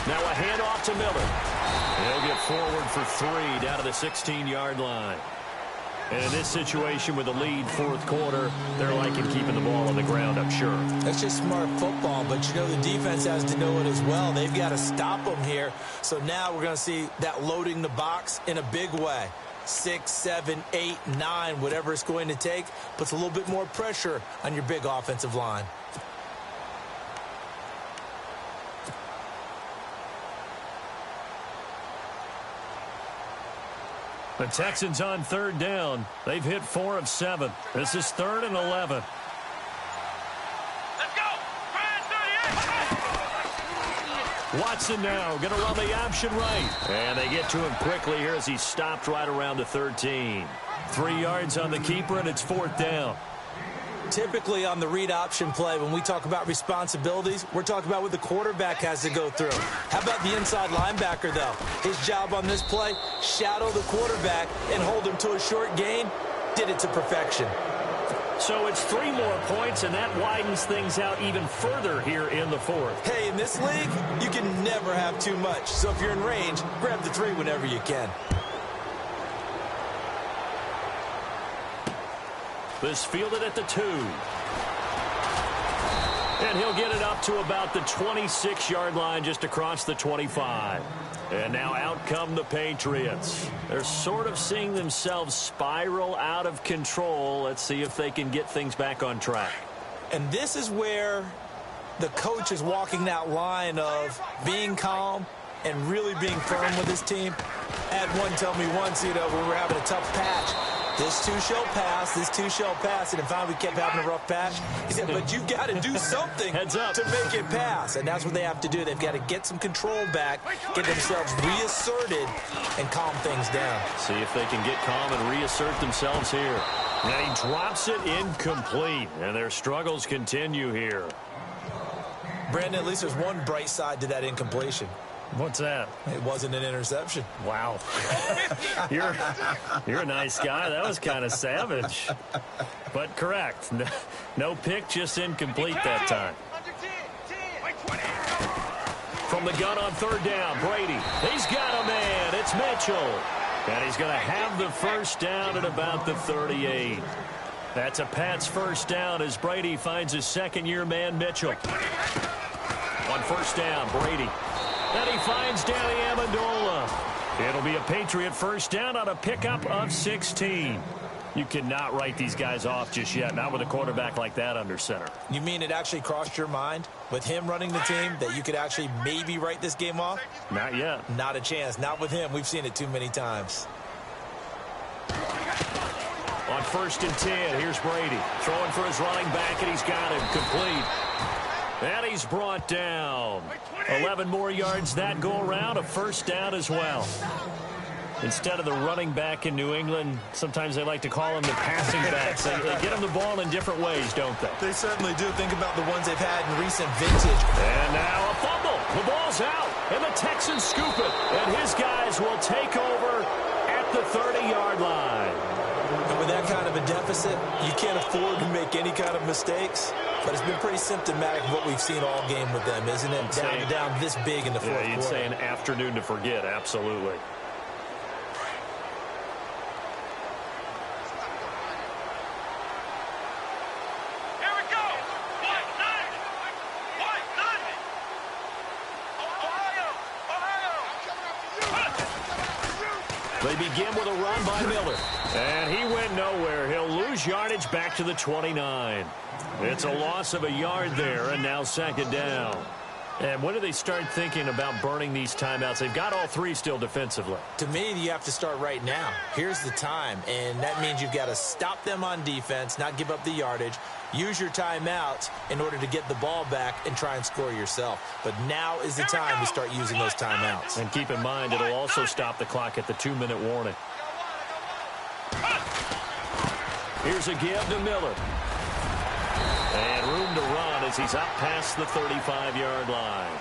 Speaker 1: Now a handoff to Miller. He'll get forward for 3 down to the 16-yard line. And in this situation with the lead 4th quarter, they're liking keeping the ball on the ground, I'm sure.
Speaker 2: That's just smart football, but you know the defense has to know it as well. They've got to stop them here. So now we're going to see that loading the box in a big way. 6, 7, 8, 9, whatever it's going to take, puts a little bit more pressure on your big offensive line.
Speaker 1: The Texans on third down. They've hit 4 of 7. This is 3rd and 11.
Speaker 3: Let's go.
Speaker 1: Watson now going to run the option right. And they get to him quickly here as he's stopped right around the 13. 3 yards on the keeper, and it's 4th down.
Speaker 2: Typically on the read option play, when we talk about responsibilities, we're talking about what the quarterback has to go through. How about the inside linebacker, though? His job on this play, shadow the quarterback and hold him to a short gain. Did it to perfection.
Speaker 1: So it's 3 more points, and that widens things out even further here in the 4th.
Speaker 2: Hey, in this league, you can never have too much. So if you're in range, grab the 3 whenever you can.
Speaker 1: This fielded at the 2. And he'll get it up to about the 26-yard line, just across the 25. And now out come the Patriots. They're sort of seeing themselves spiral out of control. Let's see if they can get things back on track.
Speaker 2: And this is where the coach is walking that line of being calm and really being firm with his team. I had one tell me once, when we were having a tough patch, this too shall pass, this too shall pass. And finally we kept having a rough patch. He said, but you've got to do something
Speaker 1: Heads up.
Speaker 2: to make it pass. And that's what they have to do. They've got to get some control back, get themselves reasserted, and calm things down.
Speaker 1: See if they can get calm and reassert themselves here. And he drops it incomplete. And their struggles continue here.
Speaker 2: Brandon, at least there's one bright side to that incompletion.
Speaker 1: What's that?
Speaker 2: It wasn't an interception.
Speaker 1: Wow. You're a nice guy. That was kind of savage. But correct. No pick, just incomplete that time. From the gun on 3rd down, Brady. He's got a man. It's Mitchell. And he's going to have the first down at about the 38. That's a Pats first down as Brady finds his second-year man, Mitchell. On 1st down, Brady. And he finds Danny Amendola. It'll be a Patriot first down on a pickup of 16. You cannot write these guys off just yet, not with a quarterback like that under center.
Speaker 2: You mean it actually crossed your mind with him running the team that you could actually maybe write this game off?
Speaker 1: Not yet.
Speaker 2: Not a chance. Not with him. We've seen it too many times.
Speaker 1: On 1st and 10, here's Brady. Throwing for his running back, and he's got him complete. And he's brought down. 11 more yards that go around, a first down as well. Instead of the running back in New England, sometimes they like to call them the passing backs. They get them the ball in different ways, don't they?
Speaker 2: They certainly do. Think about the ones they've had in recent vintage.
Speaker 1: And now a fumble. The ball's out, and the Texans scoop it. And his guys will take over at the 30-yard line.
Speaker 2: And with that kind of a deficit, you can't afford to make any kind of mistakes. But it's been pretty symptomatic of what we've seen all game with them, isn't it? Down this big in the fourth quarter.
Speaker 1: You'd say an afternoon to forget, absolutely.
Speaker 3: Here we go.
Speaker 1: They begin with a run by Miller. And he went nowhere. He'll lose yardage back to the 29. It's a loss of a yard there, and now 2nd down. And when do they start thinking about burning these timeouts? They've got all 3 still defensively.
Speaker 2: To me, you have to start right now. Here's the time, and that means you've got to stop them on defense, not give up the yardage, use your timeouts in order to get the ball back and try and score yourself. But now is the time to start using those timeouts.
Speaker 1: And keep in mind, it'll also stop the clock at the 2-minute warning. Here's a give to Miller. And room to run as he's up past the 35-yard line.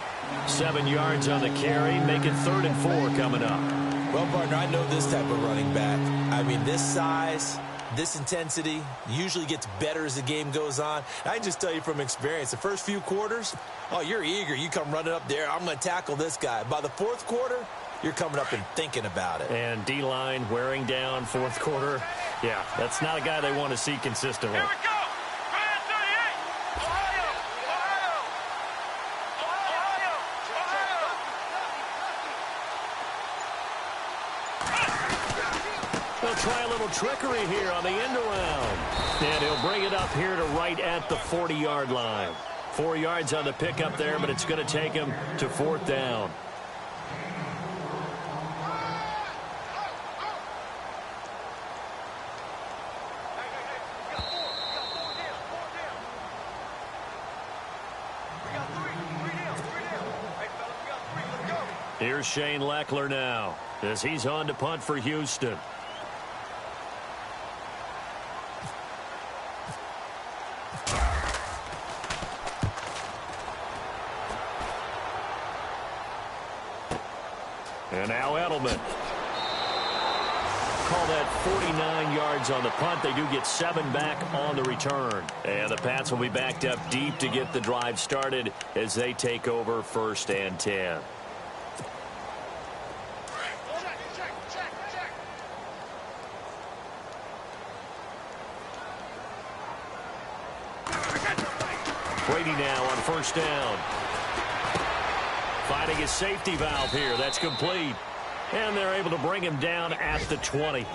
Speaker 1: 7 yards on the carry, make it 3rd and 4 coming up.
Speaker 2: Well, partner, I know this type of running back. I mean, this size, this intensity usually gets better as the game goes on. I can just tell you from experience, the first few quarters, oh, you're eager. You come running up there, I'm going to tackle this guy. By the 4th quarter, you're coming up and thinking about it.
Speaker 1: And D-line wearing down 4th quarter. Yeah, that's not a guy they want to see consistently.
Speaker 3: Here we go.
Speaker 1: They'll try a little trickery here on the end around. And he'll bring it up here to right at the 40-yard line. 4 yards on the pickup there, but it's going to take him to 4th down. Here's Shane Leckler now as he's on to punt for Houston. And now Edelman. Call that 49 yards on the punt. They do get 7 back on the return. And the Pats will be backed up deep to get the drive started as they take over 1st and 10. Brady now on 1st down. Finding his safety valve here. That's complete. And they're able to bring him down at the 20.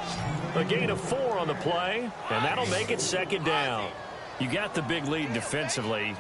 Speaker 1: A gain of 4 on the play, and that'll make it 2nd down. You got the big lead defensively.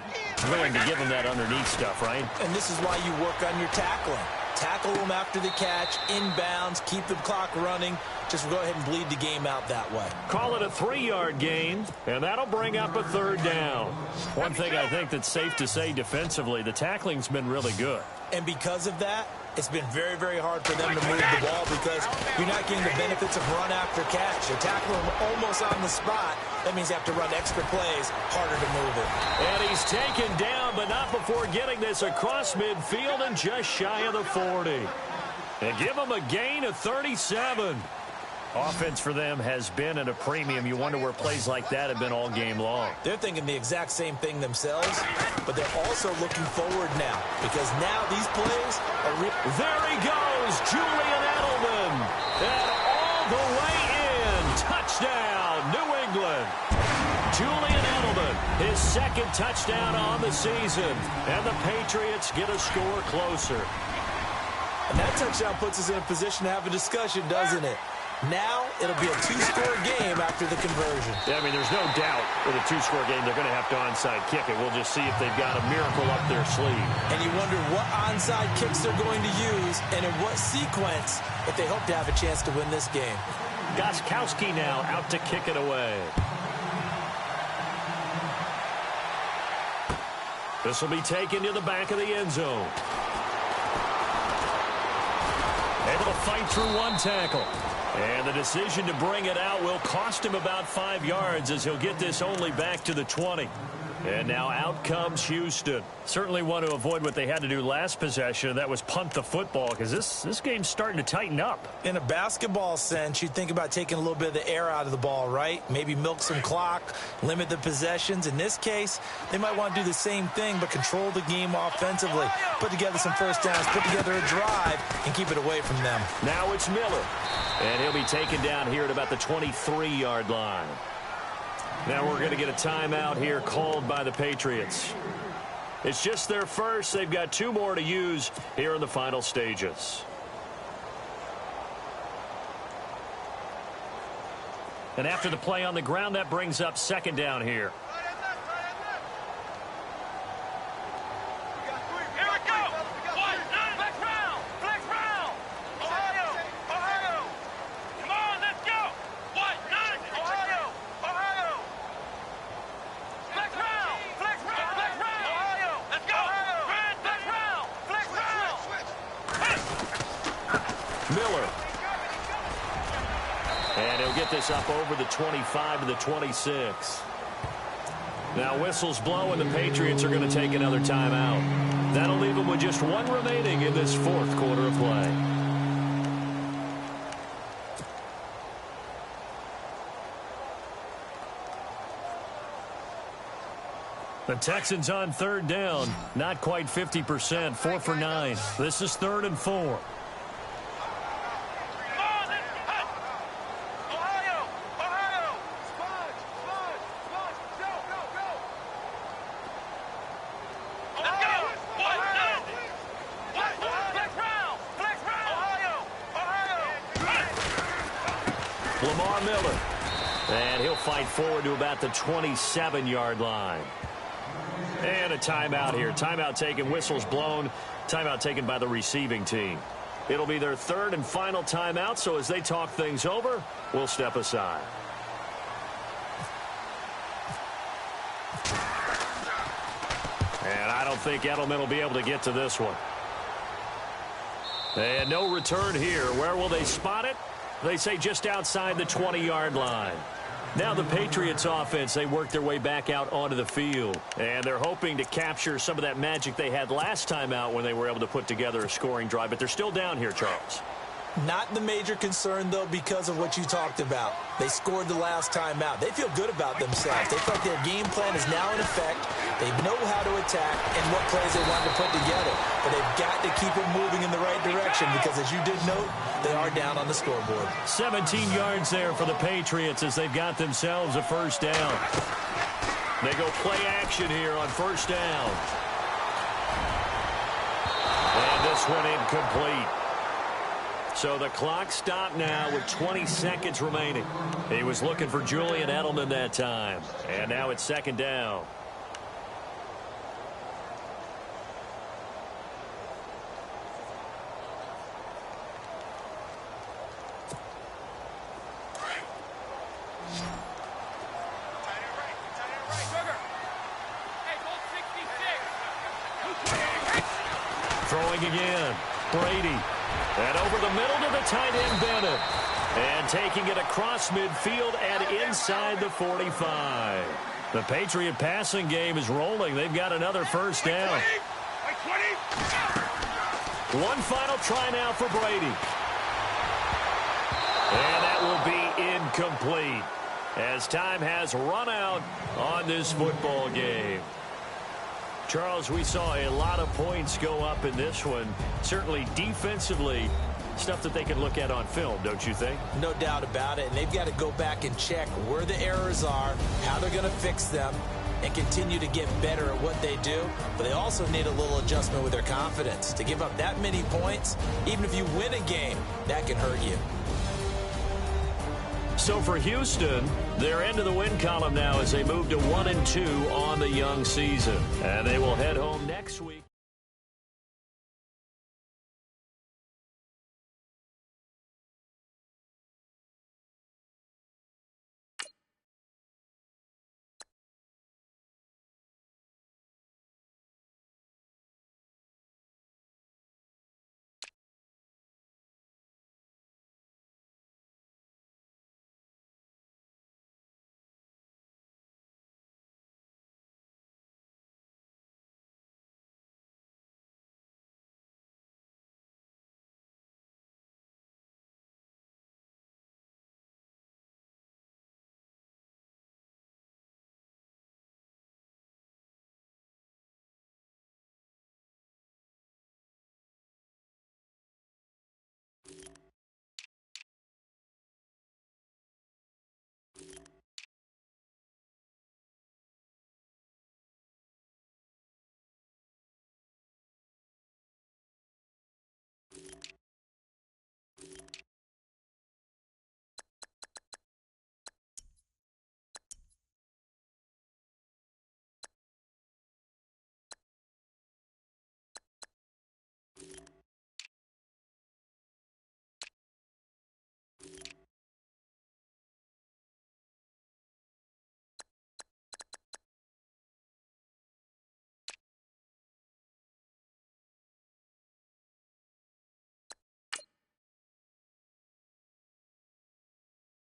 Speaker 1: Willing to give him that underneath stuff, right?
Speaker 2: And this is why you work on your tackling. Tackle them after the catch, inbounds, keep the clock running. Just go ahead and bleed the game out that way.
Speaker 1: Call it a 3-yard gain, and that'll bring up a 3rd down. One thing I think that's safe to say defensively, the tackling's been really good.
Speaker 2: And because of that, it's been very, very hard for them to move the ball because you're not getting the benefits of run after catch. You're tackling them almost on the spot. That means you have to run extra plays, harder to move it.
Speaker 1: And he's taken down, but not before getting this across midfield and just shy of the 40. And give him a gain of 37. Offense for them has been at a premium. You wonder where plays like that have been all game long.
Speaker 2: They're thinking the exact same thing themselves, but they're also looking forward now because now these plays are real.
Speaker 1: There he goes, Julian Edelman. And all the way in. Touchdown, New England. Julian Edelman, his 2nd touchdown on the season. And the Patriots get a score closer.
Speaker 2: And that touchdown puts us in a position to have a discussion, doesn't it? Now it'll be a 2-score game after the conversion.
Speaker 1: Yeah, I mean, there's no doubt with a 2-score game they're going to have to onside kick it. We'll just see if they've got a miracle up their sleeve.
Speaker 2: And you wonder what onside kicks they're going to use and in what sequence if they hope to have a chance to win this game.
Speaker 1: Gostkowski now out to kick it away. This will be taken to the back of the end zone. Able to fight through one tackle. And the decision to bring it out will cost him about 5 yards as he'll get this only back to the 20. And now out comes Houston. Certainly want to avoid what they had to do last possession, and that was punt the football, because this game's starting to tighten up.
Speaker 2: In a basketball sense, you think about taking a little bit of the air out of the ball, right? Maybe milk some clock, limit the possessions. In this case, they might want to do the same thing, but control the game offensively. Put together some 1st downs, put together a drive, and keep it away from them.
Speaker 1: Now it's Miller. And he'll be taken down here at about the 23-yard line. Now we're going to get a timeout here called by the Patriots. It's just their first. They've got 2 more to use here in the final stages. And after the play on the ground, that brings up 2nd down here. Miller. And he'll get this up over the 25 to the 26. Now whistles blow and the Patriots are going to take another timeout. That'll leave them with just 1 remaining in this 4th quarter of play. The Texans on 3rd down. Not quite 50%. 4 for 9. This is 3rd and 4. Lamar Miller. And he'll fight forward to about the 27-yard line. And a timeout here. Timeout taken, whistles blown. Timeout taken by the receiving team. It'll be their 3rd and final timeout, so as they talk things over, we'll step aside. And I don't think Edelman will be able to get to this one. And no return here. Where will they spot it? They say just outside the 20-yard line. Now the Patriots offense, they work their way back out onto the field. And they're hoping to capture some of that magic they had last time out when they were able to put together a scoring drive. But they're still down here, Charles.
Speaker 2: Not the major concern, though, because of what you talked about. They scored the last time out. They feel good about themselves. They feel like their game plan is now in effect. They know how to attack and what plays they want to put together. But they've got to keep it moving in the right direction because, as you did note, they are down on the scoreboard.
Speaker 1: 17 yards there for the Patriots as they've got themselves a first down. They go play action here on first down. And this one incomplete. So the clock stopped now with 20 seconds remaining. He was looking for Julian Edelman that time. And now it's second down. Throwing again. Brady. And over the middle to the tight end, Bennett. And taking it across midfield and inside the 45. The Patriot passing game is rolling. They've got another first down. One final try now for Brady. And that will be incomplete as time has run out on this football game. Charles, we saw a lot of points go up in this one. Certainly defensively, stuff that they can look at on film, don't you think?
Speaker 2: No doubt about it. And they've got to go back and check where the errors are, how they're going to fix them, and continue to get better at what they do. But they also need a little adjustment with their confidence. To give up that many points, even if you win a game, that can hurt you.
Speaker 1: So for Houston, they're into the win column now as they move to 1-2 on the young season. And they will head home next week.